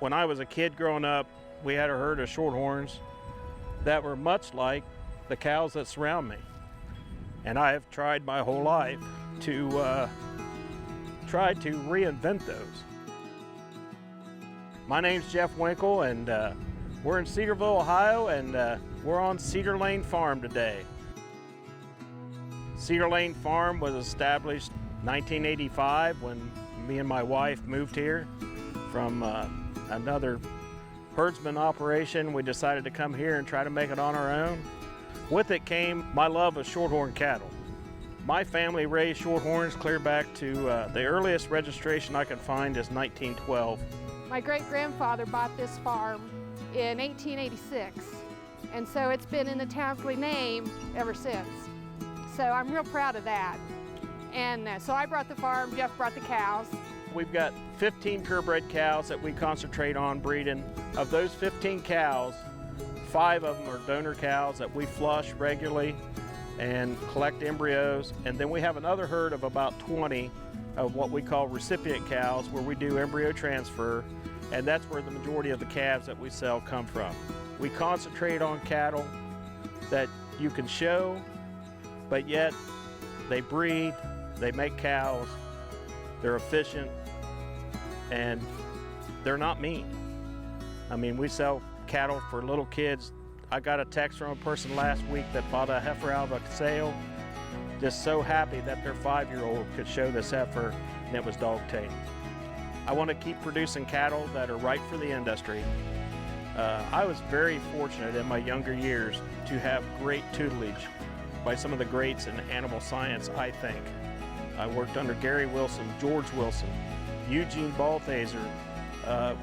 When I was a kid growing up, we had a herd of shorthorns that were much like the cows that surround me. And I have tried my whole life to try to reinvent those. My name's Jeff Winkle, and we're in Cedarville, Ohio, and we're on Cedar Lane Farm today. Cedar Lane Farm was established 1985 when me and my wife moved here from another herdsman operation. We decided to come here and try to make it on our own. With it came my love of shorthorn cattle. My family raised shorthorns clear back to the earliest registration I can find is 1912. My great-grandfather bought this farm in 1886, and so it's been in the Townsley name ever since. So I'm real proud of that. And so I brought the farm, Jeff brought the cows. We've got 15 purebred cows that we concentrate on breeding. Of those 15 cows, 5 of them are donor cows that we flush regularly and collect embryos. And then we have another herd of about 20 of what we call recipient cows, where we do embryo transfer, and that's where the majority of the calves that we sell come from. We concentrate on cattle that you can show, but yet they breed, they make cows, they're efficient, and they're not mean. I mean, we sell cattle for little kids. I got a text from a person last week that bought a heifer out of a sale, just so happy that their 5-year-old could show this heifer, and it was dog tame. I want to keep producing cattle that are right for the industry. I was very fortunate in my younger years to have great tutelage by some of the greats in animal science, I think. I worked under Gary Wilson, George Wilson, Eugene Balthaser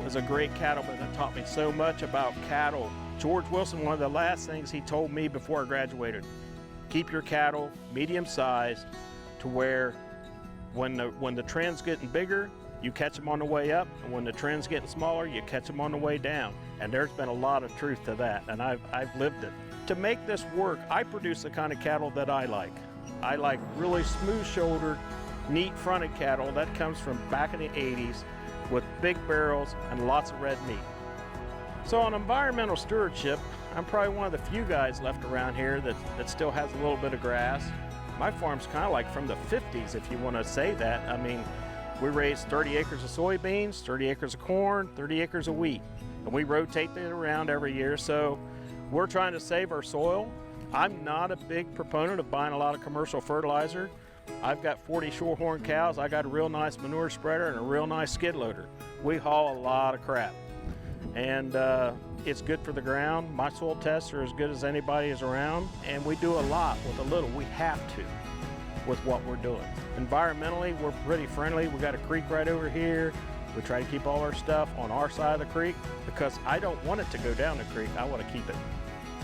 was a great cattleman that taught me so much about cattle. George Wilson, one of the last things he told me before I graduated, keep your cattle medium-sized to where when the trend's getting bigger, you catch them on the way up, and when the trend's getting smaller, you catch them on the way down. And there's been a lot of truth to that, and I've lived it. To make this work, I produce the kind of cattle that I like. I like really smooth-shouldered, neat-fronted cattle that comes from back in the 80s with big barrels and lots of red meat. So on environmental stewardship, I'm probably one of the few guys left around here that still has a little bit of grass. My farm's kind of like from the 50s, if you want to say that. I mean, we raise 30 acres of soybeans, 30 acres of corn, 30 acres of wheat, and we rotate it around every year. So we're trying to save our soil. I'm not a big proponent of buying a lot of commercial fertilizer. I've got 40 shorthorn cows. I got a real nice manure spreader and a real nice skid loader. We haul a lot of crap, and it's good for the ground. My soil tests are as good as anybody's around, and we do a lot with a little. We have to with what we're doing. Environmentally, we're pretty friendly. We got a creek right over here. We try to keep all our stuff on our side of the creek because I don't want it to go down the creek. I want to keep it.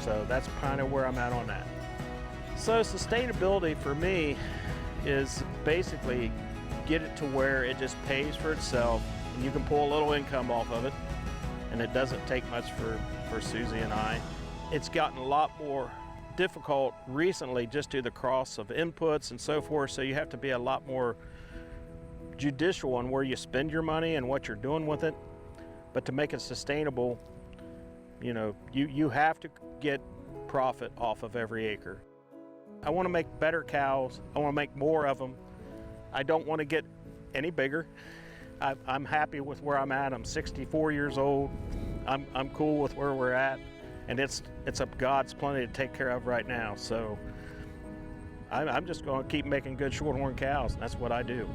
So that's kind of where I'm at on that. So sustainability for me is basically get it to where it just pays for itself and you can pull a little income off of it, and it doesn't take much for Susie and I. It's gotten a lot more difficult recently just due to the cost of inputs and so forth, so you have to be a lot more judicial on where you spend your money and what you're doing with it. But to make it sustainable, you know, you have to get profit off of every acre. I want to make better cows. I want to make more of them. I don't want to get any bigger. I'm happy with where I'm at. I'm 64 years old. I'm cool with where we're at, and it's a God's plenty to take care of right now. So I'm just going to keep making good shorthorn cows, and that's what I do.